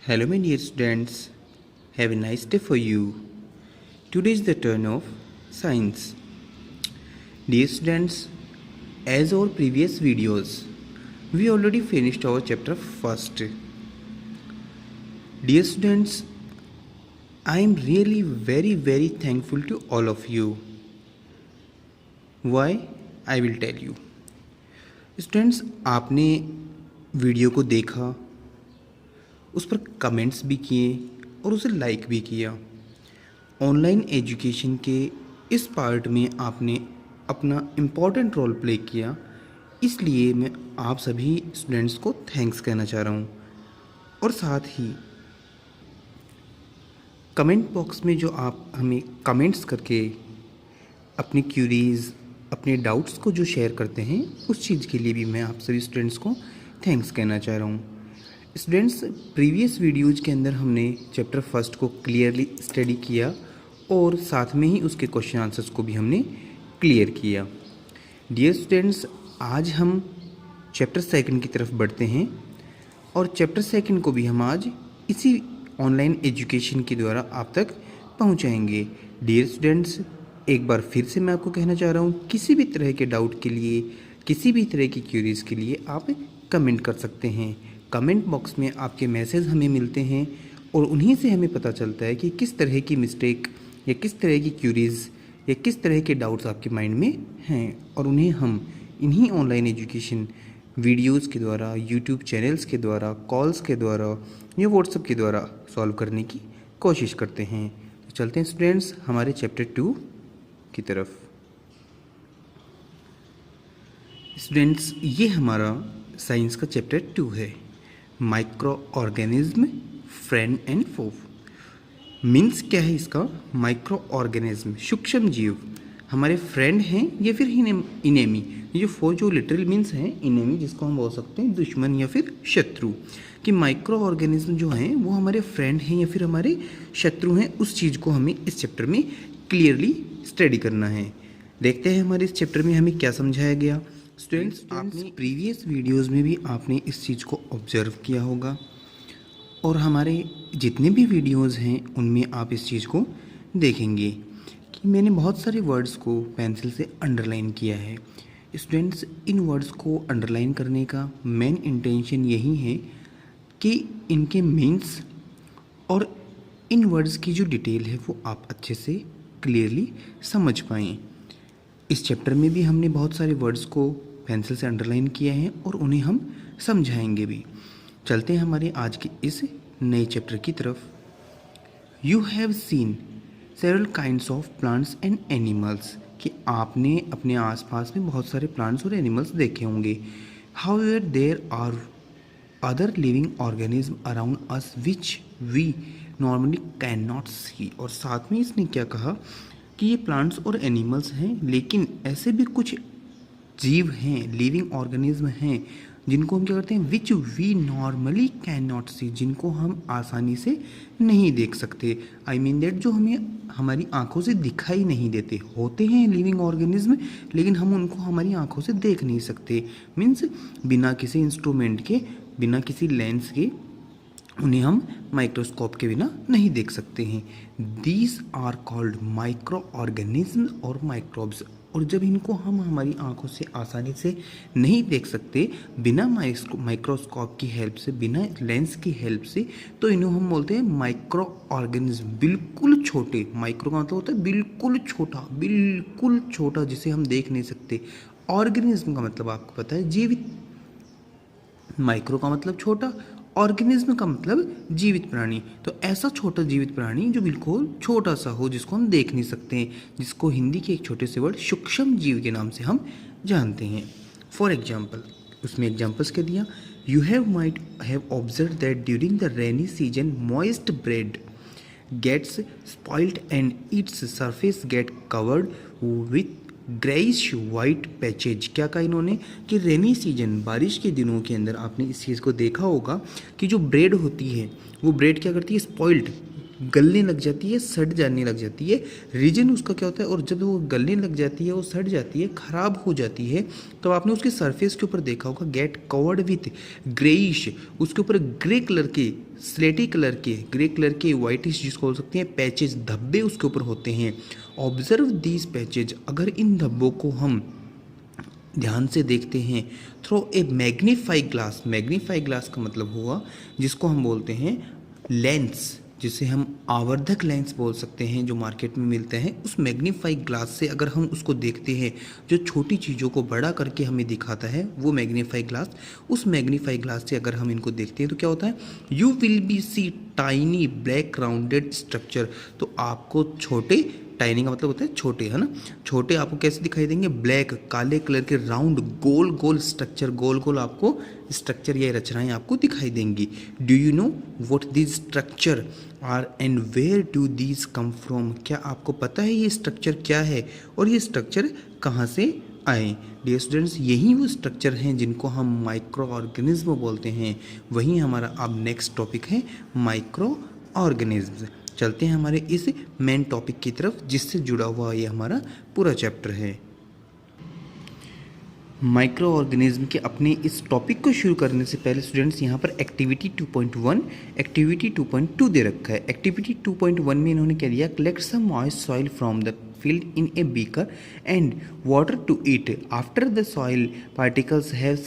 Hello, my dear students. Have a nice day for you. Today is the turn of science. Dear students, as our previous videos, we already finished our chapter first. Dear students, I am really very thankful to all of you. Why? I will tell you. Students, आपने video को देखा, उस पर comments भी किए और उसे like भी किया। ऑनलाइन एजुकेशन के इस पार्ट में आपने अपना इम्पॉर्टेंट रोल प्ले किया, इसलिए मैं आप सभी स्टूडेंट्स को थैंक्स कहना चाह रहा हूँ। और साथ ही कमेंट बॉक्स में जो आप हमें कमेंट्स करके अपनी क्यूरीज़, अपने डाउट्स को जो शेयर करते हैं, उस चीज़ के लिए भी मैं आप सभी स्टूडेंट्स को थैंक्स कहना चाह रहा हूँ। स्टूडेंट्स, प्रीवियस वीडियोज़ के अंदर हमने चैप्टर फर्स्ट को क्लियरली स्टडी किया और साथ में ही उसके क्वेश्चन आंसर्स को भी हमने क्लियर किया। डियर स्टूडेंट्स, आज हम चैप्टर सेकंड की तरफ बढ़ते हैं और चैप्टर सेकंड को भी हम आज इसी ऑनलाइन एजुकेशन के द्वारा आप तक पहुंचाएंगे। डियर स्टूडेंट्स, एक बार फिर से मैं आपको कहना चाह रहा हूँ, किसी भी तरह के डाउट के लिए, किसी भी तरह की क्यूरीज़ के लिए आप कमेंट कर सकते हैं। कमेंट बॉक्स में आपके मैसेज हमें मिलते हैं और उन्हीं से हमें पता चलता है कि किस तरह की मिस्टेक या किस तरह की क्यूरीज़ या किस तरह के डाउट्स आपके माइंड में हैं, और उन्हें हम इन्हीं ऑनलाइन एजुकेशन वीडियोज़ के द्वारा, यूट्यूब चैनल्स के द्वारा, कॉल्स के द्वारा या व्हाट्सएप के द्वारा सॉल्व करने की कोशिश करते हैं। तो चलते हैं स्टूडेंट्स हमारे चैप्टर 2 की तरफ। स्टूडेंट्स, ये हमारा साइंस का चैप्टर 2 है, microorganism friend and foe. Means क्या है इसका? माइक्रो ऑर्गेनिज्म, सूक्ष्म जीव हमारे फ्रेंड हैं या फिर इनेमी। ये जो फो जो लिटरल मीन्स है इनेमी, जिसको हम बोल सकते हैं दुश्मन या फिर शत्रु। कि माइक्रो ऑर्गेनिज्म जो हैं वो हमारे फ्रेंड हैं या फिर हमारे शत्रु हैं, उस चीज़ को हमें इस चैप्टर में क्लियरली स्टडी करना है। देखते हैं हमारे इस चैप्टर में हमें क्या समझाया गया। स्टूडेंट्स, आपने प्रीवियस वीडियोस में भी आपने इस चीज़ को ऑब्जर्व किया होगा और हमारे जितने भी वीडियोस हैं उनमें आप इस चीज़ को देखेंगे कि मैंने बहुत सारे वर्ड्स को पेंसिल से अंडरलाइन किया है। स्टूडेंट्स, इन वर्ड्स को अंडरलाइन करने का मेन इंटेंशन यही है कि इनके मीन्स और इन वर्ड्स की जो डिटेल है वो आप अच्छे से क्लियरली समझ पाएँ। इस चैप्टर में भी हमने बहुत सारे वर्ड्स को पेंसिल से अंडरलाइन किया है और उन्हें हम समझाएंगे भी। चलते हैं हमारे आज के इस नए चैप्टर की तरफ। You have seen several kinds of plants and animals, कि आपने अपने आसपास में बहुत सारे प्लांट्स और एनिमल्स देखे होंगे। However there are other living organism around us which we normally can not see. और साथ में इसने क्या कहा कि ये प्लांट्स और एनिमल्स हैं, लेकिन ऐसे भी कुछ जीव हैं, लिविंग ऑर्गेनिज्म हैं, जिनको हम क्या करते हैं, which we normally can not see, जिनको हम आसानी से नहीं देख सकते। आई मीन दैट जो हमें हमारी आंखों से दिखाई नहीं देते। होते हैं लिविंग ऑर्गेनिज्म, लेकिन हम उनको हमारी आंखों से देख नहीं सकते। मीन्स बिना किसी इंस्ट्रूमेंट के, बिना किसी लेंस के उन्हें हम माइक्रोस्कोप के बिना नहीं देख सकते हैं। These are called microorganism और माइक्रोब्स। और जब इनको हम हमारी आंखों से आसानी से नहीं देख सकते, बिना माइक्रोस्कोप की हेल्प से, बिना लेंस की हेल्प से, तो इन्हें हम बोलते हैं माइक्रो ऑर्गेनिज्म। बिल्कुल छोटे, माइक्रो का मतलब होता है बिल्कुल छोटा, जिसे हम देख नहीं सकते। ऑर्गेनिज्म का मतलब आपको पता है, जीवित। माइक्रो का मतलब छोटा, ऑर्गेनिज्म का मतलब जीवित प्राणी। तो ऐसा छोटा जीवित प्राणी जो बिल्कुल छोटा सा हो, जिसको हम देख नहीं सकते हैं, जिसको हिंदी के एक छोटे से वर्ड सूक्ष्म जीव के नाम से हम जानते हैं। फॉर एग्जाम्पल, उसमें एग्जाम्पल्स क्या दिया? You have might have observe that during the rainy season moist bread gets spoiled and its surface get covered with greyish white patches. क्या कहा इन्होंने कि रेनी सीजन, बारिश के दिनों के अंदर आपने इस चीज़ को देखा होगा कि जो ब्रेड होती है वो ब्रेड क्या करती है, स्पॉइल्ड, गलने लग जाती है, सड़ जाने लग जाती है। रीजन उसका क्या होता है, और जब वो गलने लग जाती है, वो सड़ जाती है, ख़राब हो जाती है, तो आपने उसके सरफेस के ऊपर देखा होगा गेट कवर्ड विथ ग्रेइश, उसके ऊपर ग्रे कलर के, स्लेटी कलर के, ग्रे कलर के, वाइटिश जिसको बोल सकते हैं पैचेज, धब्बे उसके ऊपर होते हैं। ऑब्जर्व दीज पैचेज, अगर इन धब्बों को हम ध्यान से देखते हैं through a magnify glass, magnify glass का मतलब हुआ जिसको हम बोलते हैं लेंस, जिसे हम आवर्धक लेंस बोल सकते हैं, जो मार्केट में मिलते हैं, उस मैग्नीफाई ग्लास से अगर हम उसको देखते हैं, जो छोटी चीज़ों को बड़ा करके हमें दिखाता है वो मैग्नीफाई ग्लास, उस मैग्नीफाई ग्लास से अगर हम इनको देखते हैं तो क्या होता है, you will be see tiny black rounded structure, तो आपको छोटे, टाइनी का मतलब होता है छोटे, है ना, छोटे आपको कैसे दिखाई देंगे, ब्लैक, काले कलर के राउंड गोल गोल स्ट्रक्चर, गोल गोल आपको स्ट्रक्चर या रचनाएं आपको दिखाई देंगी। Do you know what this structure are and where do these come from, क्या आपको पता है ये स्ट्रक्चर क्या है और ये स्ट्रक्चर कहाँ से आए। डियर स्टूडेंट्स, यही वो स्ट्रक्चर हैं जिनको हम माइक्रो ऑर्गेनिज्म बोलते हैं। वहीं हमारा अब नेक्स्ट टॉपिक है माइक्रो ऑर्गेनिज्म। चलते हैं हमारे इस मेन टॉपिक की तरफ जिससे जुड़ा हुआ ये हमारा पूरा चैप्टर है। माइक्रो ऑर्गेनिज्म के अपने इस टॉपिक को शुरू करने से पहले स्टूडेंट्स यहाँ पर एक्टिविटी 2.1, एक्टिविटी 2.2 दे रखा है। एक्टिविटी 2.1 में इन्होंने क्या दिया, collect some moist soil from the filled in a beaker and water to it. After the soil particles have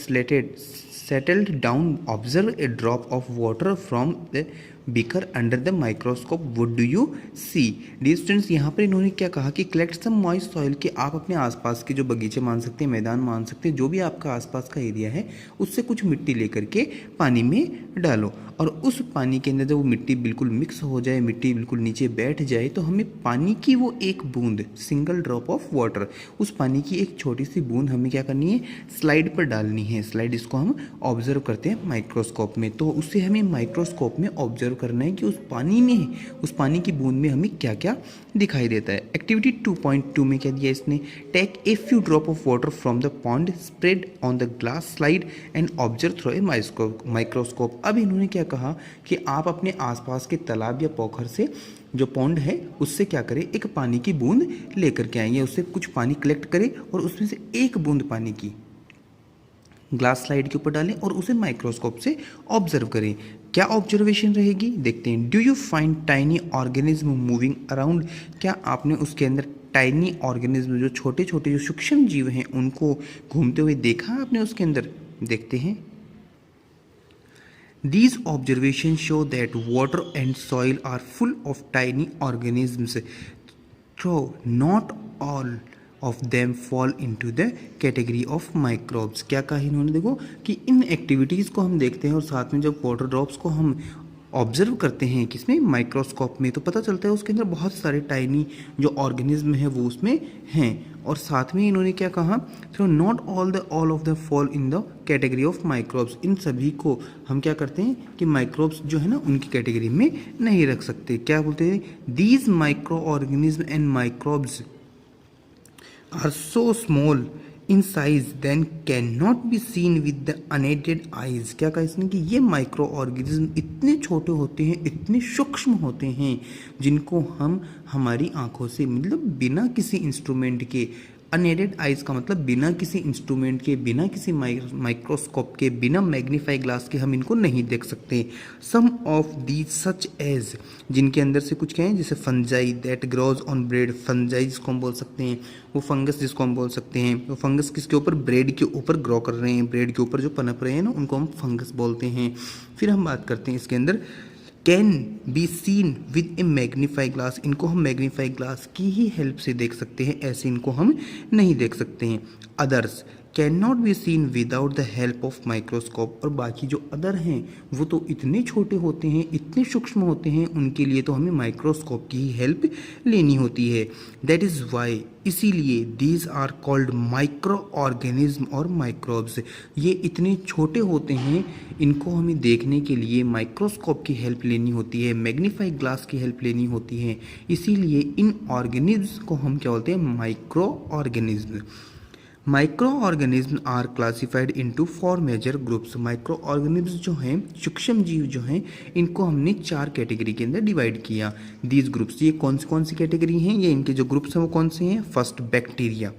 settled down, observe a drop of water from the beaker under the microscope. What do you see? Dear students, यहाँ पर इन्होंने क्या कहा कि collect some moist soil, कि आप अपने आसपास के जो बगीचे मान सकते हैं, मैदान मान सकते हैं, जो भी आपका आसपास का एरिया है उससे कुछ मिट्टी लेकर के पानी में डालो, और उस पानी के अंदर जब वो मिट्टी बिल्कुल मिक्स हो जाए, मिट्टी बिल्कुल नीचे बैठ जाए, तो हमें पानी की वो एक बूंद, सिंगल ड्रॉप ऑफ वाटर, उस पानी की एक छोटी सी बूंद हमें क्या करनी है, स्लाइड पर डालनी है। स्लाइड इसको हम ऑब्जर्व करते हैं माइक्रोस्कोप में, तो उससे हमें माइक्रोस्कोप में ऑब्जर्व करना है कि उस पानी में, उस पानी की बूंद में हमें क्या क्या दिखाई देता है। एक्टिविटी 2.2 में क्या दिया इसने, take a few drop of water from the pond, spread on the glass slide and observe through a microscope. अब इन्होंने क्या कहा कि आप अपने आसपास के तालाब या पोखर से, जो पॉन्ड है, उससे क्या करें, एक पानी की बूंद लेकर के आएंगे, उससे कुछ पानी कलेक्ट करें और उसमें से एक बूंद पानी की ग्लास स्लाइड के ऊपर डालें और उसे माइक्रोस्कोप से ऑब्जर्व करें। क्या ऑब्जर्वेशन रहेगी, देखते हैं। Do you find tiny organism moving around, क्या आपने उसके अंदर टाइनी ऑर्गेनिज्म, जो छोटे छोटे जो सूक्ष्म जीव हैं, उनको घूमते हुए देखा आपने उसके अंदर, देखते हैं। These observations show that water and soil are full of tiny organisms, though not all of them fall into the category of microbes. क्या कहा इन्होंने, देखो कि इन एक्टिविटीज़ को हम देखते हैं और साथ में जब वाटर ड्रॉप्स को हम ऑब्जर्व करते हैं किसमें, माइक्रोस्कोप में, तो पता चलता है उसके अंदर बहुत सारे टाइनी जो ऑर्गेनिज्म है वो उसमें हैं। और साथ में इन्होंने क्या कहा, तो not all of the fall in the category of microbes, इन सभी को हम क्या करते हैं कि माइक्रोब्स जो है ना उनकी कैटेगरी में नहीं रख सकते। क्या बोलते हैं, these microorganism and microbes are so small in size then can not be seen with the unaided eyes. क्या कहा इसने कि ये माइक्रो ऑर्गेनिज्म इतने छोटे होते हैं, इतने सूक्ष्म होते हैं, जिनको हम हमारी आंखों से, मतलब बिना किसी इंस्ट्रूमेंट के, अनएडेड आइज का मतलब बिना किसी इंस्ट्रूमेंट के, बिना किसी माइक्रोस्कोप के, बिना मैग्नीफाई ग्लास के हम इनको नहीं देख सकते। सम ऑफ दीज सच एज, जिनके अंदर से कुछ क्या है, जैसे fungi that grows on bread, fungi जिसको हम बोल सकते हैं, वो फंगस जिसको हम बोल सकते हैं, वो फंगस किसके ऊपर, ब्रेड के ऊपर ग्रो कर रहे हैं, ब्रेड के ऊपर जो पनप रहे हैं ना, उनको हम फंगस बोलते हैं। फिर हम बात करते हैं इसके अंदर, can be seen with A magnify glass, इनको हम मैग्नीफाई ग्लास की ही हेल्प से देख सकते हैं, ऐसे इनको हम नहीं देख सकते हैं। Others can not be scene without the help of microscope, और बाकी जो अदर हैं वो तो इतने छोटे होते हैं, इतने सूक्ष्म होते हैं, उनके लिए तो हमें माइक्रोस्कोप की ही हेल्प लेनी होती है। दैट इज़ वाई, इसीलिए these are called microorganism और माइक्रोब्स, ये इतने छोटे होते हैं, इनको हमें देखने के लिए माइक्रोस्कोप की हेल्प लेनी होती है, मैग्नीफाई ग्लास की हेल्प लेनी होती है, इसीलिए इन ऑर्गेनिज्म को हम क्या बोलते हैं, microorganism. Microorganism are classified into 4 major groups. Microorganism जो हैं, सूक्ष्म जीव जो हैं, इनको हमने 4 कैटेगरी के अंदर डिवाइड किया। दीज ग्रुप्स, ये कौन सी कैटेगरी हैं, ये इनके जो ग्रुप्स हैं वो कौन से हैं? First bacteria.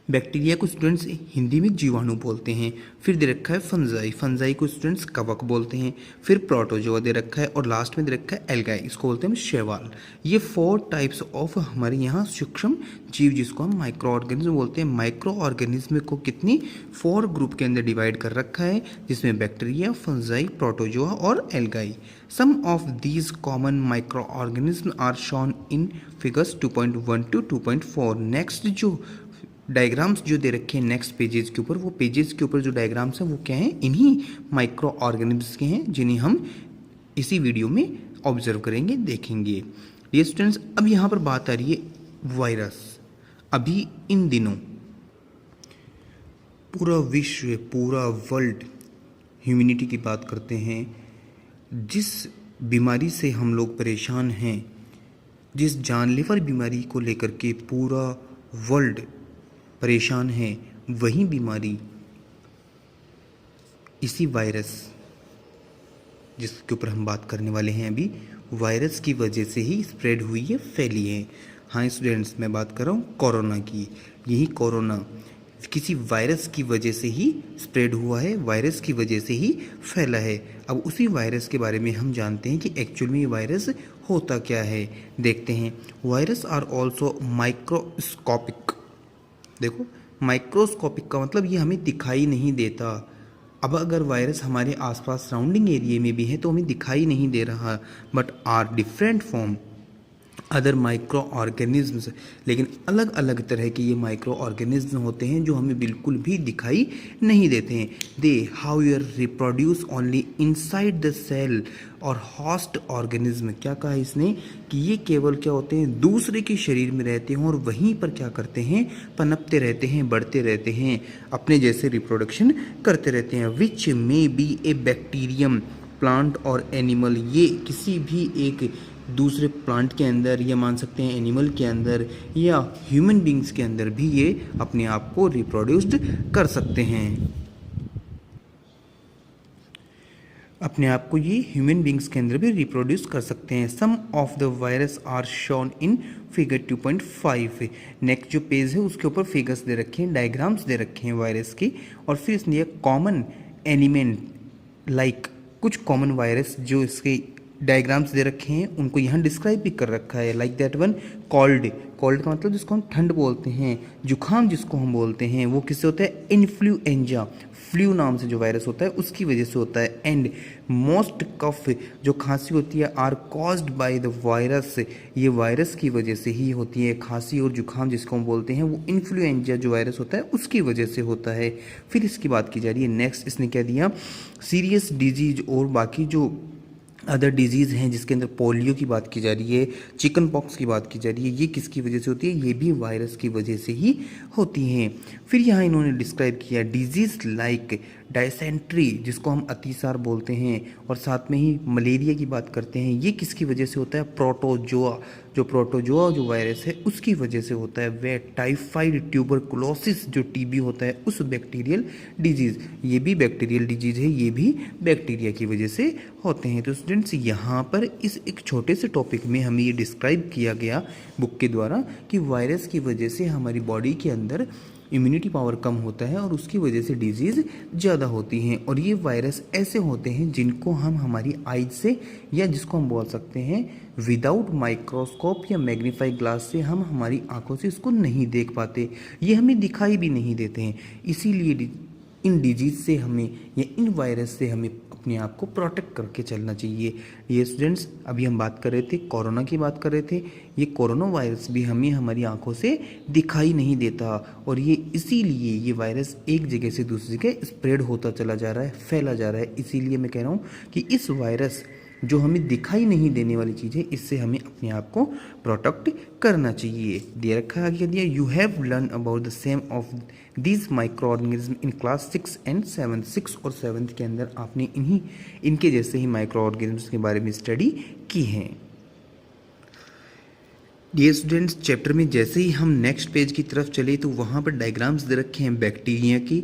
बैक्टीरिया को स्टूडेंट्स हिंदी में जीवाणु बोलते हैं। फिर दे रखा है फंजाई, फंजाई को स्टूडेंट्स कवक बोलते हैं। फिर प्रोटोजोआ दे रखा है और लास्ट में दे रखा है एल्गाई, इसको बोलते हैं हम शैवाल। ये 4 टाइप्स ऑफ हमारे यहाँ सूक्ष्म जीव जिसको हम माइक्रो ऑर्गेनिज्म बोलते हैं। माइक्रो ऑर्गेनिज्म को कितनी 4 ग्रुप के अंदर डिवाइड कर रखा है, जिसमें बैक्टीरिया, फंजाई, प्रोटोजोआ और algae. Some of these common microorganism are shown in figures 2.1 to 2.4। Next जो डायग्राम्स जो दे रखे हैं नेक्स्ट पेजेस के ऊपर, वो पेजेस के ऊपर जो डायग्राम्स हैं वो क्या हैं? इन्हीं माइक्रो ऑर्गेनिज्म्स के हैं, जिन्हें हम इसी वीडियो में ऑब्जर्व करेंगे, देखेंगे। ये स्टूडेंट्स, अब यहाँ पर बात आ रही है वायरस। अभी इन दिनों पूरा विश्व, पूरा वर्ल्ड ह्यूमैनिटी की बात करते हैं, जिस बीमारी से हम लोग परेशान हैं, जिस जानलेवा बीमारी को लेकर के पूरा वर्ल्ड परेशान है, वही बीमारी, इसी वायरस जिसके ऊपर हम बात करने वाले हैं अभी, वायरस की वजह से ही स्प्रेड हुई है, फैली है। हाँ स्टूडेंट्स, मैं बात कर रहा हूँ कोरोना की। यही कोरोना किसी वायरस की वजह से ही स्प्रेड हुआ है, वायरस की वजह से ही फैला है। अब उसी वायरस के बारे में हम जानते हैं कि एक्चुअल में ये वायरस होता क्या है, देखते हैं। Virus are also microscopic. देखो, माइक्रोस्कोपिक का मतलब ये हमें दिखाई नहीं देता। अब अगर वायरस हमारे आसपास सराउंडिंग एरिया में भी है तो हमें दिखाई नहीं दे रहा, but are different from other microorganisms. लेकिन अलग अलग तरह के ये माइक्रो ऑर्गेनिज्म होते हैं जो हमें बिल्कुल भी दिखाई नहीं देते हैं। They however reproduce only inside the cell और होस्ट ऑर्गेनिज्म। क्या कहा इसने कि ये केवल क्या होते हैं? दूसरे के शरीर में रहते हैं और वहीं पर क्या करते हैं? पनपते रहते हैं, बढ़ते रहते हैं, अपने जैसे रिप्रोडक्शन करते रहते हैं। Which may be a bacterium, plant और एनिमल। ये किसी भी एक दूसरे प्लांट के अंदर, या मान सकते हैं एनिमल के अंदर, या ह्यूमन बींग्स के अंदर भी ये अपने आप को रिप्रोड्यूस्ड कर सकते हैं। अपने आप को ये ह्यूमन बींग्स के अंदर भी रिप्रोड्यूस कर सकते हैं। Some of the virus are shown in figure 2.5। Next जो पेज है उसके ऊपर फिगर्स दे रखे हैं, डायग्राम्स दे रखे हैं वायरस के, और फिर इसने कॉमन एलिमेंट लाइक कुछ कॉमन वायरस जो इसके डायग्राम्स दे रखे हैं उनको यहाँ डिस्क्राइब भी कर रखा है। Like that one cold. Cold का मतलब जिसको हम ठंड बोलते हैं, जुखाम जिसको हम बोलते हैं, वो किससे होता है? इन्फ्लुएंजा, फ्लू नाम से जो वायरस होता है उसकी वजह से होता है। एंड मोस्ट कफ, जो खांसी होती है, are caused by the virus. ये वायरस की वजह से ही होती है। खांसी और जुखाम जिसको हम बोलते हैं वो इन्फ्लुएंजा जो वायरस होता है उसकी वजह से होता है। फिर इसकी बात की जा रही है नेक्स्ट, इसने क्या दिया? सीरियस डिजीज और बाकी जो अदर डिजीज़ हैं, जिसके अंदर पोलियो की बात की जा रही है, चिकन पॉक्स की बात की जा रही है, ये किसकी वजह से होती है? ये भी वायरस की वजह से ही होती हैं। फिर यहाँ इन्होंने डिस्क्राइब किया डिजीज़ लाइक डायसेंट्री, जिसको हम अतिसार बोलते हैं, और साथ में ही मलेरिया की बात करते हैं। ये किसकी वजह से होता है? प्रोटोजोआ, जो प्रोटोजोआ जो वायरस है उसकी वजह से होता है। वे टाइफाइड, ट्यूबरकुलोसिस जो टीबी होता है उस बैक्टीरियल डिजीज़, ये भी बैक्टीरियल डिजीज़ है, ये भी बैक्टीरिया की वजह से होते हैं। तो स्टूडेंट्स, यहाँ पर इस एक छोटे से टॉपिक में हमें ये डिस्क्राइब किया गया बुक के द्वारा कि वायरस की वजह से हमारी बॉडी के अंदर इम्यूनिटी पावर कम होता है और उसकी वजह से डिजीज़ ज़्यादा होती हैं। और ये वायरस ऐसे होते हैं जिनको हम हमारी आइज से, या जिसको हम बोल सकते हैं विदाउट माइक्रोस्कोप या मैग्नीफाई ग्लास से, हम हमारी आंखों से इसको नहीं देख पाते, ये हमें दिखाई भी नहीं देते हैं। इसीलिए इन डिजीज़ से हमें, या इन वायरस से हमें अपने आप को प्रोटेक्ट करके चलना चाहिए। ये स्टूडेंट्स, अभी हम बात कर रहे थे, कोरोना की बात कर रहे थे। ये कोरोना वायरस भी हमें हमारी आंखों से दिखाई नहीं देता, और ये इसीलिए ये वायरस एक जगह से दूसरी जगह स्प्रेड होता चला जा रहा है, फैला जा रहा है। इसीलिए मैं कह रहा हूँ कि इस वायरस जो हमें दिखाई नहीं देने वाली चीज़ है, इससे हमें अपने आप को प्रोटेक्ट करना चाहिए। दे रखा है आगे दिया, you have learn about the same of these micro organism in class 6 and 7। 6 और 7 के अंदर आपने इनके जैसे ही माइक्रो ऑर्गेनिज्म के बारे में स्टडी की है। डियर स्टूडेंट्स, चैप्टर में जैसे ही हम नेक्स्ट पेज की तरफ चले तो वहाँ पर डायग्राम्स दे रखे हैं बैक्टीरिया की।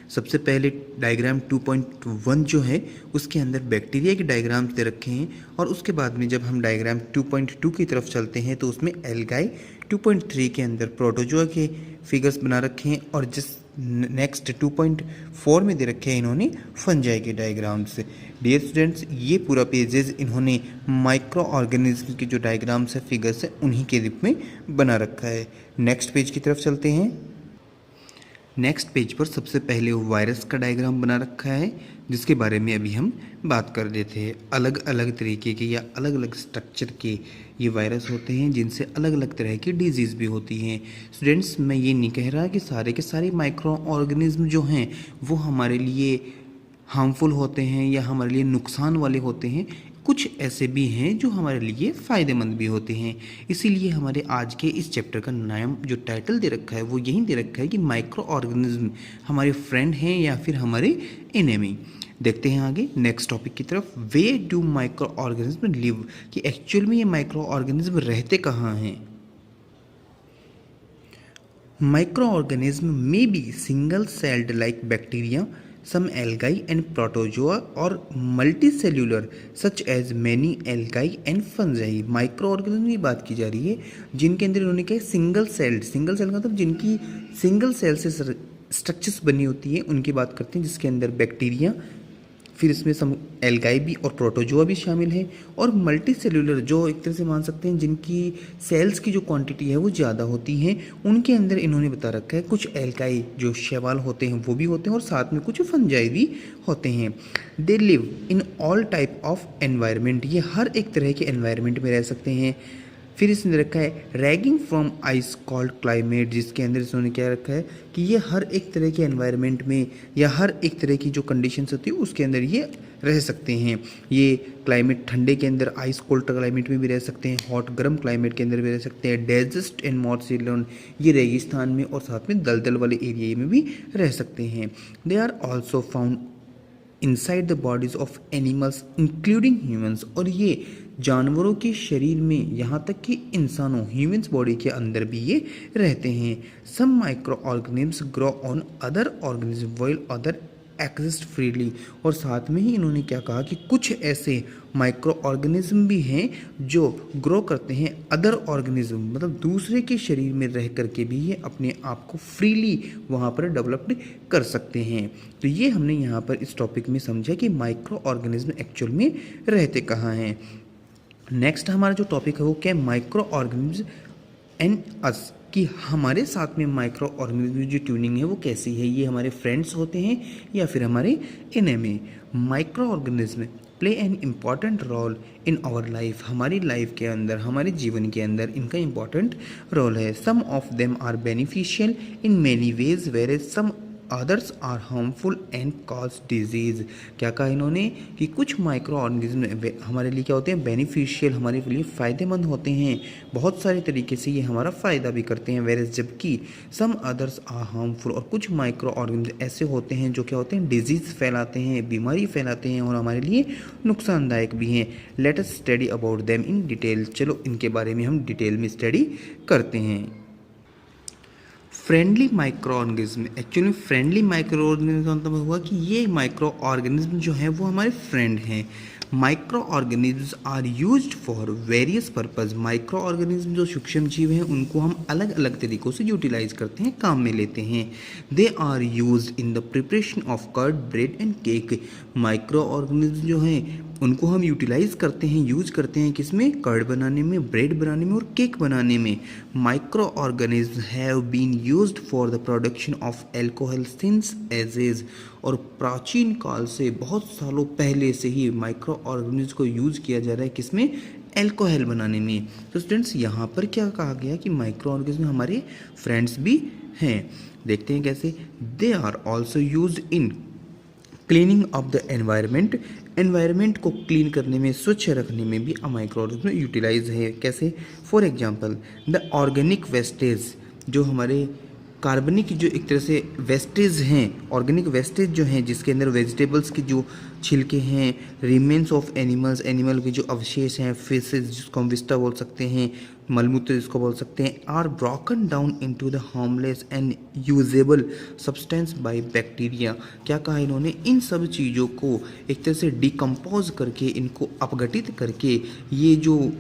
सबसे पहले डायग्राम 2.1 जो है उसके अंदर बैक्टीरिया के डायग्राम्स दे रखे हैं, और उसके बाद में जब हम डायग्राम 2.2 की तरफ चलते हैं तो उसमें एल्गाई, 2.3 के अंदर प्रोटोजोआ के फिगर्स बना रखे हैं, और जिस नेक्स्ट 2.4 में दे रखे हैं इन्होंने फंजाई के डायग्राम्स। डियर स्टूडेंट्स, ये पूरा पेजेस इन्होंने माइक्रो ऑर्गेनिज्म के जो डायग्राम्स है, फिगर्स है, उन्हीं के रूप में बना रखा है। नेक्स्ट पेज की तरफ चलते हैं। नेक्स्ट पेज पर सबसे पहले वायरस का डायग्राम बना रखा है, जिसके बारे में अभी हम बात कर रहे थे। अलग अलग तरीके के या अलग अलग स्ट्रक्चर के ये वायरस होते हैं, जिनसे अलग अलग तरह की डिजीज़ भी होती हैं। स्टूडेंट्स, मैं ये नहीं कह रहा कि सारे के सारे माइक्रो ऑर्गेनिज्म जो हैं वो हमारे लिए हार्मफुल होते हैं या हमारे लिए नुकसान वाले होते हैं। कुछ ऐसे भी हैं जो हमारे लिए फ़ायदेमंद भी होते हैं। इसीलिए हमारे आज के इस चैप्टर का नाम जो टाइटल दे रखा है वो यही दे रखा है कि माइक्रो ऑर्गेनिज्म हमारे फ्रेंड हैं या फिर हमारे एनिमी। देखते हैं आगे नेक्स्ट टॉपिक की तरफ। वे डू माइक्रो ऑर्गेनिज्म लिव, कि एक्चुअल में ये माइक्रो ऑर्गेनिज्म रहते कहाँ हैं। Micro organism may be single celled like bacteria, some algae and protozoa, or multicellular such as many algae and fungi। Micro organism की बात की जा रही है जिनके अंदर इन्होंने कहा सिंगल सेल का मतलब जिनकी सिंगल सेल से स्ट्रक्चर्स बनी होती है उनकी बात करते हैं, जिसके अंदर बैक्टीरिया, फिर इसमें सम एल्गाई भी और प्रोटोजोआ भी शामिल है, और मल्टी सेल्यूलर जो एक तरह से मान सकते हैं जिनकी सेल्स की जो क्वांटिटी है वो ज़्यादा होती हैं, उनके अंदर इन्होंने बता रखा है कुछ एल्गाई जो शैवाल होते हैं वो भी होते हैं, और साथ में कुछ फंजाई भी होते हैं। They live in all type of environment, ये हर एक तरह के एनवायरनमेंट में रह सकते हैं। फिर इसने रखा है ragging from ice called climate, जिसके अंदर इन्होंने क्या रखा है कि ये हर एक तरह के एनवायरनमेंट में या हर एक तरह की जो कंडीशंस होती है उसके अंदर ये रह सकते हैं। ये क्लाइमेट ठंडे के अंदर आइस कोल्ड क्लाइमेट में भी रह सकते हैं, हॉट गर्म क्लाइमेट के अंदर भी रह सकते हैं। डेजर्ट एंड मॉर्सिलन, ये रेगिस्तान में और साथ में दलदल वाले एरिया में भी रह सकते हैं। They are also found inside the bodies of animals including humans, और ये जानवरों के शरीर में यहाँ तक कि इंसानों ह्यूमंस बॉडी के अंदर भी ये रहते हैं। Some microorganism grow on other organism while other exist freely, और साथ में ही इन्होंने क्या कहा कि कुछ ऐसे माइक्रो ऑर्गेनिज्म भी हैं जो ग्रो करते हैं अदर ऑर्गेनिज्म, मतलब दूसरे के शरीर में रह करके भी ये अपने आप को फ्रीली वहाँ पर डेवलप्ड कर सकते हैं। तो ये हमने यहाँ पर इस टॉपिक में समझा कि माइक्रो ऑर्गेनिज्म एक्चुअल में रहते कहाँ हैं। नेक्स्ट हमारा जो टॉपिक है वो क्या है, माइक्रो ऑर्गेनिज्म एंड अस, कि हमारे साथ में माइक्रो ऑर्गेनिज्म जो ट्यूनिंग है वो कैसी है, ये हमारे फ्रेंड्स होते हैं या फिर हमारे enemy. Microorganism play an important role in our life, हमारी लाइफ के अंदर, हमारे जीवन के अंदर इनका इम्पॉर्टेंट रोल है। Some of them are beneficial in many ways where some others are harmful and cause disease. क्या कहा इन्होंने कि कुछ माइक्रो ऑर्गेनिज्म हमारे लिए क्या होते हैं, बेनिफिशियल, हमारे लिए फ़ायदेमंद होते हैं, बहुत सारे तरीके से ये हमारा फ़ायदा भी करते हैं। वेर जबकि सम अदर्स आर हार्मफुल, और कुछ माइक्रो ऑर्गेनिज्म ऐसे होते हैं जो क्या होते हैं, डिजीज़ फैलाते हैं, बीमारी फैलाते हैं और हमारे लिए नुकसानदायक भी हैं। Let us study about them in detail, चलो इनके बारे में हम डिटेल में स्टडी करते हैं। Friendly micro organism, actually friendly micro organism का मतलब हुआ कि ये माइक्रो ऑर्गेनिज्म जो है वो हमारे फ्रेंड हैं। Microorganism are used for various purpose, microorganism जो सूक्ष्म जीव हैं उनको हम अलग अलग तरीक़ों से यूटिलाइज करते हैं, काम में लेते हैं। They are used in the preparation of curd, bread and cake. Microorganism जो हैं उनको हम यूटिलाइज करते हैं, यूज करते हैं किसमें, कर्ड बनाने में, ब्रेड बनाने में और केक बनाने में। Micro organism have been used for the production of alcohol since ages, और प्राचीन काल से बहुत सालों पहले से ही माइक्रो ऑर्गेनिज्म को यूज़ किया जा रहा है किसमें, एल्कोहल बनाने में। तो स्टूडेंट्स यहाँ पर क्या कहा गया कि माइक्रो ऑर्गेनिज्म हमारे फ्रेंड्स भी हैं। देखते हैं कैसे। They are also used in cleaning of the environment, environment को क्लीन करने में, स्वच्छ रखने में भी माइक्रो ऑर्गेनिज्म यूटिलाइज है। कैसे, for example the organic wastage, जो हमारे कार्बनिक जो एक तरह से वेस्टेज हैं, ऑर्गेनिक वेस्टेज जो हैं जिसके अंदर वेजिटेबल्स की जो छिलके हैं, रिमेन्स ऑफ एनिमल्स, एनिमल के जो अवशेष हैं, फिशेज जिसको हम विस्टा बोल सकते हैं, मलमूत्र जिसको बोल सकते हैं, are broken down into the harmless and usable substance by bacteria. क्या कहा इन्होंने, इन सब चीज़ों को एक तरह से डिकम्पोज करके, इनको अपघटित करके ये जो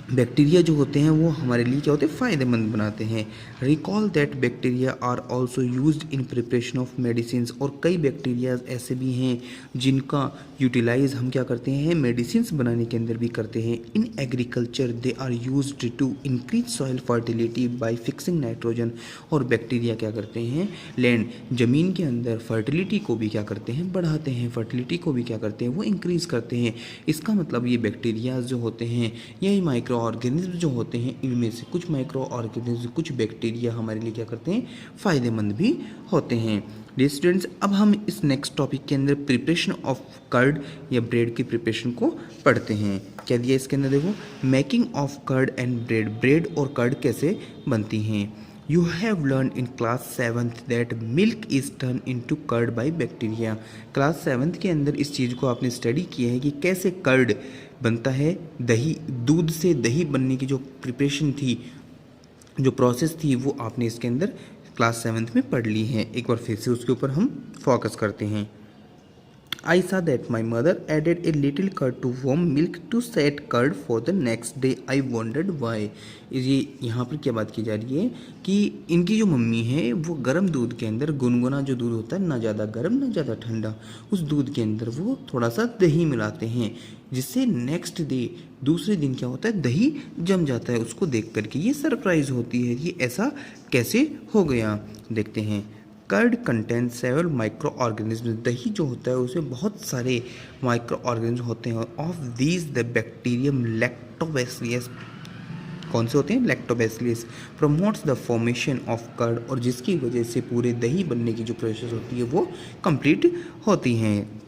बैक्टीरिया जो होते हैं वो हमारे लिए क्या होते हैं, फ़ायदेमंद बनाते हैं। Recall that bacteria are also used in preparation of medicine, और कई बैक्टीरिया ऐसे भी हैं जिनका यूटिलाइज हम क्या करते हैं, मेडिसिन बनाने के अंदर भी करते हैं। In agriculture they are used to increase soil fertility by fixing nitrogen, और बैक्टीरिया क्या करते हैं, लैंड ज़मीन के अंदर फर्टिलिटी को भी क्या करते हैं, बढ़ाते हैं, फर्टिलिटी को भी क्या करते हैं, वो इंक्रीज़ करते हैं। इसका मतलब ये बैक्टीरिया जो होते हैं, यही माइक्रो ऑर्गेनिज्म जो होते हैं, इनमें से कुछ माइक्रो ऑर्गेनिज्म, कुछ बैक्टीरिया हमारे लिए क्या करते हैं, फ़ायदेमंद भी होते हैं। डियर स्टूडेंट्स, अब हम इस नेक्स्ट टॉपिक के अंदर प्रिपरेशन ऑफ कर्ड या ब्रेड की प्रिपरेशन को पढ़ते हैं। क्या दिया इसके अंदर, देखो, making of curd and bread, bread और कर्ड कैसे बनती हैं। You have learn in class 7th that milk is turn into curd by bacteria. Class 7th के अंदर इस चीज़ को आपने स्टडी किया है कि कैसे कर्ड बनता है, दही, दूध से दही बनने की जो प्रिपरेशन थी, जो प्रोसेस थी, वो आपने इसके अंदर क्लास 7th में पढ़ ली है। एक बार फिर से उसके ऊपर हम फोकस करते हैं। I saw that my mother added a little curd to warm milk to set curd for the next day. I wondered why. ये यहाँ पर क्या बात की जा रही है कि इनकी जो मम्मी है वो गर्म दूध के अंदर, गुनगुना जो दूध होता है, ना ज़्यादा गर्म ना ज़्यादा ठंडा, उस दूध के अंदर वो थोड़ा सा दही मिलाते हैं, जिससे नेक्स्ट डे, दूसरे दिन क्या होता है, दही जम जाता है। उसको देख करके ये सरप्राइज होती है, ये ऐसा कैसे हो गया, देखते हैं। Curd content several micro organism, दही जो होता है उसमें बहुत सारे माइक्रो ऑर्गेनिज्म होते हैं। Of these the bacterium lactobacillus, कौन से होते हैं, lactobacillus, promotes the formation of curd, और जिसकी वजह से पूरे दही बनने की जो प्रोसेस होती है वो कंप्लीट होती हैं।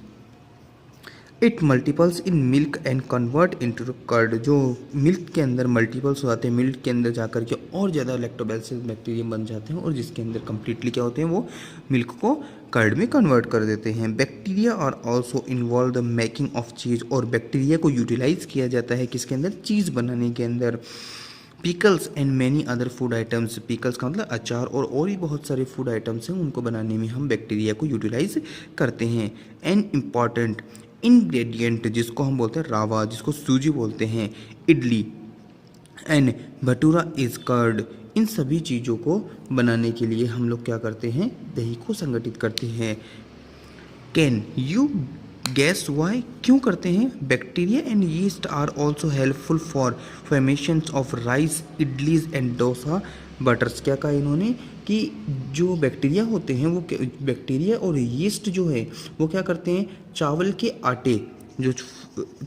It multiplies in milk and convert into curd, जो मिल्क के अंदर मल्टीपल्स हो जाते हैं, मिल्क के अंदर जाकर के और ज़्यादा लैक्टोबैसिलस बैक्टीरियम बन जाते हैं, और जिसके अंदर कंप्लीटली क्या होते हैं, वो मिल्क को कर्ड में कन्वर्ट कर देते हैं। Bacteria are also involve the making of cheese, और बैक्टीरिया को यूटिलाइज किया जाता है किसके अंदर, चीज़ बनाने के अंदर। Pickles and many other food items, pickles का मतलब अचार, और भी बहुत सारे फूड आइटम्स हैं, उनको बनाने में हम बैक्टीरिया को यूटिलाइज करते हैं। एंड इम्पॉर्टेंट इंग्रेडिएंट जिसको हम बोलते हैं रावा, जिसको सूजी बोलते हैं, idli and bhatura is curd, इन सभी चीज़ों को बनाने के लिए हम लोग क्या करते हैं, दही को संगठित करते हैं। कैन यू गैस वाई, क्यों करते हैं, bacteria and yeast are also helpful for formation of rice, idlis and dosa batters. क्या कहा इन्होंने कि जो बैक्टीरिया होते हैं वो, बैक्टीरिया और यीस्ट जो है वो क्या करते हैं, चावल के आटे, जो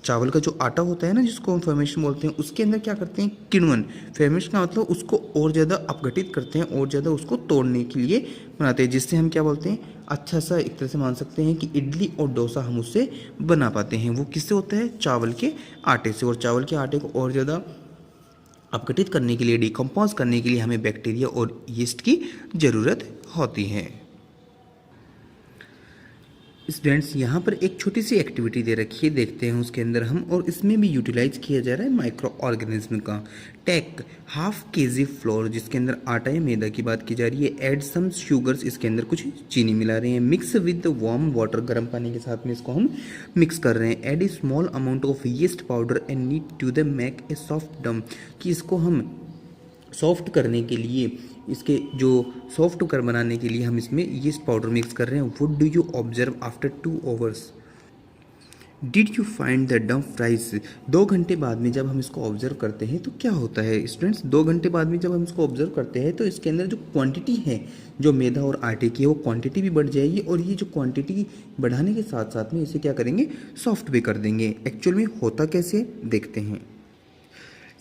चावल का जो आटा होता है ना, जिसको हम फर्मेशन बोलते हैं, उसके अंदर क्या करते हैं, किण्वन, फर्मेशन का मतलब उसको और ज़्यादा अपघटित करते हैं, और ज़्यादा उसको तोड़ने के लिए बनाते हैं, जिससे हम क्या बोलते हैं, अच्छा सा एक तरह से मान सकते हैं कि इडली और डोसा हम उससे बना पाते हैं। वो किससे होता है, चावल के आटे से, और चावल के आटे को और ज़्यादा अपघटित करने के लिए, डिकम्पोज करने के लिए हमें बैक्टीरिया और यीस्ट की ज़रूरत होती है। स्टूडेंट्स, यहाँ पर एक छोटी सी एक्टिविटी दे रखी है, देखते हैं उसके अंदर हम, और इसमें भी यूटिलाइज किया जा रहा है माइक्रो ऑर्गेनिज्म का। टेक हाफ kg फ्लोर, जिसके अंदर आटा या मैदा की बात की जा रही है। ऐड सम शुगर्स, इसके अंदर कुछ चीनी मिला रहे हैं। मिक्स विद वार्म वाटर, गर्म पानी के साथ में इसको हम मिक्स कर रहे हैं। Add a small amount of yeast powder and knead to the make a soft dough, कि इसको हम सॉफ्ट करने के लिए, इसके जो सॉफ्ट कर बनाने के लिए हम इसमें यीस्ट पाउडर मिक्स कर रहे हैं। Would do you observe after 2 hours, did you find the डम फ्राइज, 2 घंटे बाद में जब हम इसको ऑब्जर्व करते हैं तो क्या होता है स्टूडेंट्स, 2 घंटे बाद में जब हम इसको ऑब्जर्व करते हैं तो इसके अंदर जो क्वांटिटी है, जो मैदा और आटे की है, वो क्वांटिटी भी बढ़ जाएगी, और ये जो क्वांटिटी बढ़ाने के साथ साथ में इसे क्या करेंगे, सॉफ्ट भी कर देंगे। एक्चुअल में होता कैसे, देखते हैं।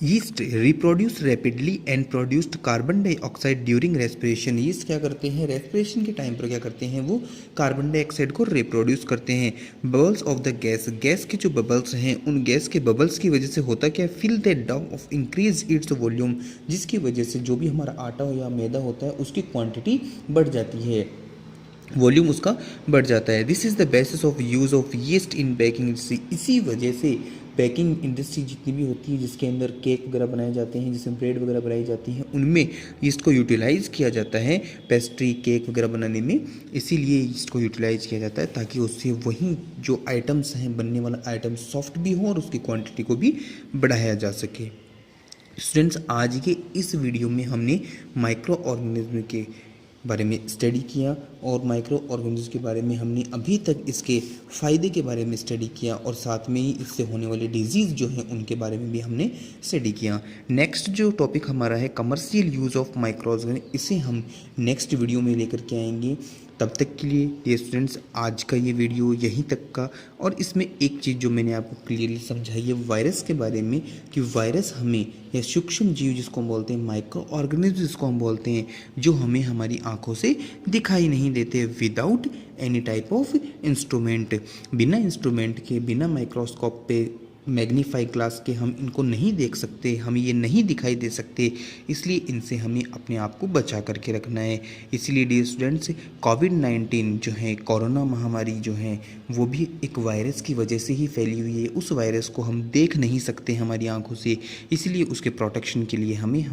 Yeast reproduce rapidly and produced carbon dioxide during respiration, yeast क्या करते हैं, रेस्पिरेशन के टाइम पर क्या करते हैं, वो कार्बन डाइऑक्साइड को रिप्रोड्यूस करते हैं। Bubbles of the gas, gas के जो बबल्स हैं, उन गैस के बबल्स की वजह से होता क्या है, fill the dough of increase its volume, जिसकी वजह से जो भी हमारा आटा या मैदा होता है उसकी क्वांटिटी बढ़ जाती है। वॉल्यूम उसका बढ़ जाता है। This is the basis of use of yeast in baking industry. इसी वजह से बेकिंग इंडस्ट्री जितनी भी होती है, जिसके अंदर केक वगैरह बनाए जाते हैं, जिसमें ब्रेड वगैरह बनाई जाती हैं, उनमें यीस्ट को यूटिलाइज़ किया जाता है पेस्ट्री केक वगैरह बनाने में। इसीलिए यीस्ट को यूटिलाइज़ किया जाता है ताकि उससे वही जो आइटम्स हैं, बनने वाला आइटम सॉफ्ट भी हो और उसकी क्वांटिटी को भी बढ़ाया जा सके। स्टूडेंट्स, आज के इस वीडियो में हमने माइक्रो ऑर्गेनिज्म के बारे में स्टडी किया और माइक्रो ऑर्गेनिज्म के बारे में हमने अभी तक इसके फ़ायदे के बारे में स्टडी किया और साथ में ही इससे होने वाले डिजीज़ जो हैं उनके बारे में भी हमने स्टडी किया। नेक्स्ट जो टॉपिक हमारा है commercial use of micro organism, इसे हम नेक्स्ट वीडियो में लेकर के आएंगे। तब तक के लिए डियर स्टूडेंट्स, आज का ये वीडियो यहीं तक का। और इसमें एक चीज़ जो मैंने आपको क्लियरली समझाई है वायरस के बारे में, कि वायरस हमें या सूक्ष्म जीव जिसको हम बोलते हैं, माइक्रो ऑर्गेनिज्म जिसको हम बोलते हैं, जो हमें हमारी आंखों से दिखाई नहीं देते without any type of instrument. बिना इंस्ट्रूमेंट के, बिना माइक्रोस्कोप पे, मैग्नीफाई ग्लास के हम इनको नहीं देख सकते, हमें ये नहीं दिखाई दे सकते। इसलिए इनसे हमें अपने आप को बचा करके रखना है। इसलिए डियर स्टूडेंट्स, कोविड-19 जो है, कोरोना महामारी जो है, वो भी एक वायरस की वजह से ही फैली हुई है। उस वायरस को हम देख नहीं सकते हमारी आंखों से, इसलिए उसके प्रोटेक्शन के लिए हमें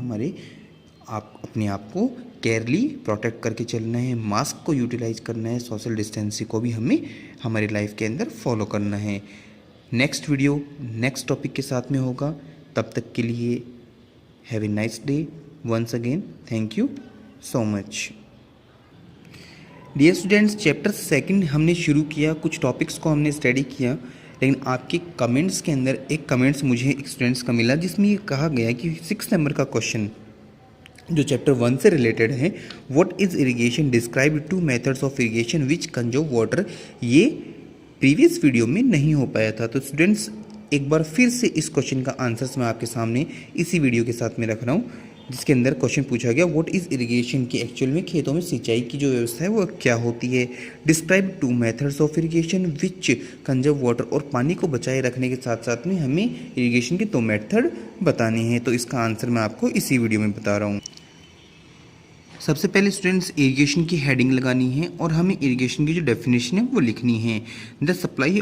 अपने आप को केयरली प्रोटेक्ट करके चलना है। मास्क को यूटिलाइज करना है, सोशल डिस्टेंसिंग को भी हमें हमारी लाइफ के अंदर फॉलो करना है। नेक्स्ट वीडियो नेक्स्ट टॉपिक के साथ में होगा। तब तक के लिए have a nice day. Once again thank you so much. Dear students, chapter 2 हमने शुरू किया, कुछ टॉपिक्स को हमने स्टडी किया, लेकिन आपके कमेंट्स के अंदर एक कमेंट्स मुझे स्टूडेंट्स का मिला जिसमें ये कहा गया कि 6 नंबर का क्वेश्चन जो चैप्टर 1 से रिलेटेड है, what is irrigation, describe 2 methods of irrigation which conserve water, ये प्रीवियस वीडियो में नहीं हो पाया था। तो स्टूडेंट्स, एक बार फिर से इस क्वेश्चन का आंसर्स मैं आपके सामने इसी वीडियो के साथ में रख रहा हूँ, जिसके अंदर क्वेश्चन पूछा गया व्हाट इज़ इरिगेशन, की एक्चुअल में खेतों में सिंचाई की जो व्यवस्था है वो क्या होती है। Describe 2 methods of irrigation which conserve water, और पानी को बचाए रखने के साथ साथ में हमें इरिगेशन के 2 मेथड बताने हैं। तो इसका आंसर मैं आपको इसी वीडियो में बता रहा हूँ। सबसे पहले स्टूडेंट्स, इरिगेशन की हेडिंग लगानी है और हमें इरिगेशन की जो डेफिनेशन है वो लिखनी है। The supply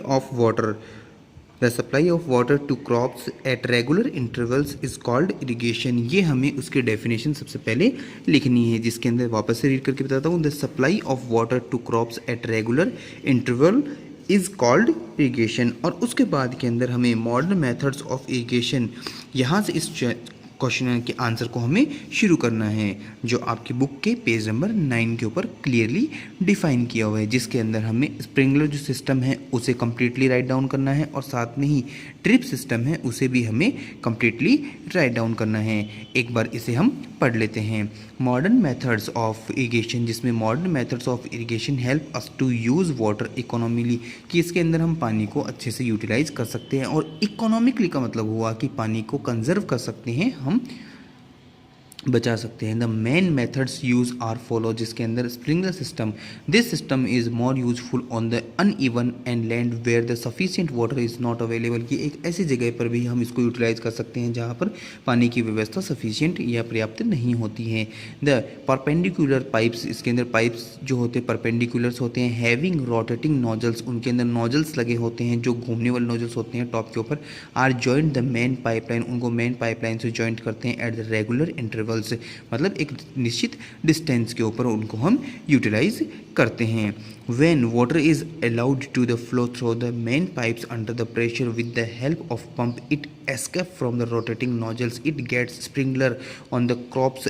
of water to crops at regular intervals is called irrigation. ये हमें उसकी डेफिनेशन सबसे पहले लिखनी है, जिसके अंदर वापस से रीड करके बताता हूँ। The supply of water to crops at regular interval is called irrigation. और उसके बाद के अंदर हमें मॉडर्न मेथड्स ऑफ इरिगेशन, यहाँ से इस क्वेश्चन के आंसर को हमें शुरू करना है, जो आपकी बुक के पेज नंबर 9 के ऊपर क्लियरली डिफाइन किया हुआ है, जिसके अंदर हमें स्प्रिंकलर जो सिस्टम है उसे कम्प्लीटली राइट डाउन करना है और साथ में ही ड्रिप सिस्टम है उसे भी हमें कम्प्लीटली राइट डाउन करना है। एक बार इसे हम पढ़ लेते हैं। मॉडर्न मेथड्स ऑफ इरिगेशन, जिसमें modern methods of irrigation help us to use water economically, कि इसके अंदर हम पानी को अच्छे से यूटिलाइज कर सकते हैं। और इकोनॉमिकली का मतलब हुआ कि पानी को कंजर्व कर सकते हैं, हम बचा सकते हैं। The main methods use are follow, जिसके अंदर sprinkler system, this system is more useful on the uneven and land where the sufficient water is not available, कि एक ऐसी जगह पर भी हम इसको यूटिलाइज कर सकते हैं जहाँ पर पानी की व्यवस्था सफिशिएंट या पर्याप्त नहीं होती है। द परपेंडिकुलर पाइप्स, इसके अंदर पाइप्स जो होते हैं परपेंडिकुलर्स होते हैं, हैविंग रोटेटिंग नोजल्स, उनके अंदर नोजल्स लगे होते हैं जो घूमने वाले नोजल्स होते हैं टॉप के ऊपर, are joint the main pipeline, उनको मेन पाइपलाइन से जॉइंट करते हैं एट द रेगुलर इंटरवल से, मतलब एक निश्चित डिस्टेंस के ऊपर उनको हम यूटिलाइज करते हैं। When water is allowed to the flow through the main pipes under the pressure with the help of pump, it escape from the rotating nozzles, it gets sprinkler on the crops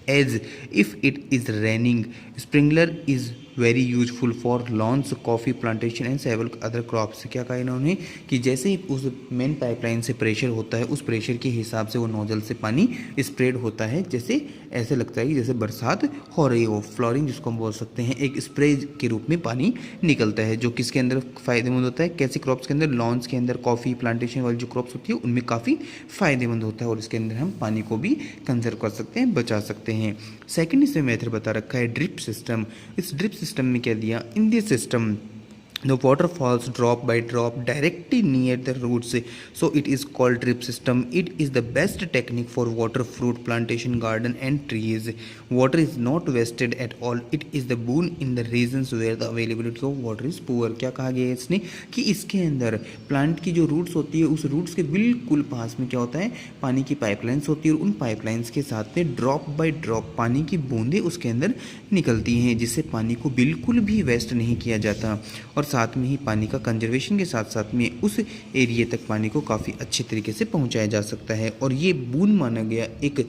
as if it is raining. Sprinkler is very useful for lawns, coffee plantation and several other crops. क्या कहा इन्होंने कि जैसे ही उस main pipeline से pressure होता है, उस प्रेशर के हिसाब से वो नोजल से पानी स्प्रेड होता है, जैसे ऐसे लगता है कि जैसे बरसात हो रही हो, फ्लोरिंग जिसको हम बोल सकते हैं, एक स्प्रे के रूप में पानी निकलता है, जो किसके अंदर फ़ायदेमंद होता है, कैसे क्रॉप्स के अंदर, लॉन्स के अंदर, कॉफ़ी प्लांटेशन वाली जो क्रॉप्स होती है उनमें काफ़ी फ़ायदेमंद होता है और इसके अंदर हम पानी को भी कंजर्व कर सकते हैं, बचा सकते हैं। सेकेंड इसमें मेथड बता रखा है ड्रिप सिस्टम। इस ड्रिप सिस्टम में क्या दिया, in this system The water falls drop by drop directly near the roots, so it is called drip system. It is the best technique for water fruit plantation, garden and trees. Water is not wasted at all. It is the boon in the regions where the availability of water is poor. क्या कहा गया है इसने कि इसके अंदर plant की जो रूट्स होती है उस रूट्स के बिल्कुल पास में क्या होता है, पानी की पाइपलाइंस होती है, और उन पाइपलाइंस के साथ में ड्रॉप बाय ड्रॉप पानी की बूंदें उसके अंदर निकलती हैं, जिससे पानी को बिल्कुल भी वेस्ट नहीं किया जाता, और साथ में ही पानी का कंजर्वेशन के साथ साथ में उस एरिए तक पानी को काफ़ी अच्छे तरीके से पहुंचाया जा सकता है। और ये बूंद माना गया, एक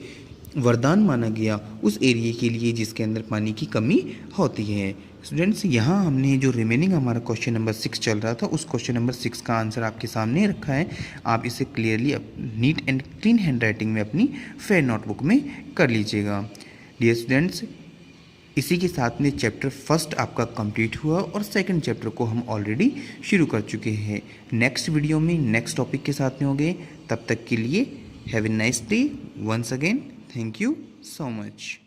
वरदान माना गया उस एरिए के लिए जिसके अंदर पानी की कमी होती है। स्टूडेंट्स, यहाँ हमने जो रिमेनिंग हमारा क्वेश्चन नंबर 6 चल रहा था उस क्वेश्चन नंबर 6 का आंसर आपके सामने रखा है। आप इसे clearly neat and clean hand writing में अपनी फेयर नोटबुक में कर लीजिएगा। डियर स्टूडेंट्स, इसी के साथ में चैप्टर फर्स्ट आपका कंप्लीट हुआ और सेकंड चैप्टर को हम ऑलरेडी शुरू कर चुके हैं। नेक्स्ट वीडियो में नेक्स्ट टॉपिक के साथ में होंगे। तब तक के लिए have a nice day. Once again thank you so much.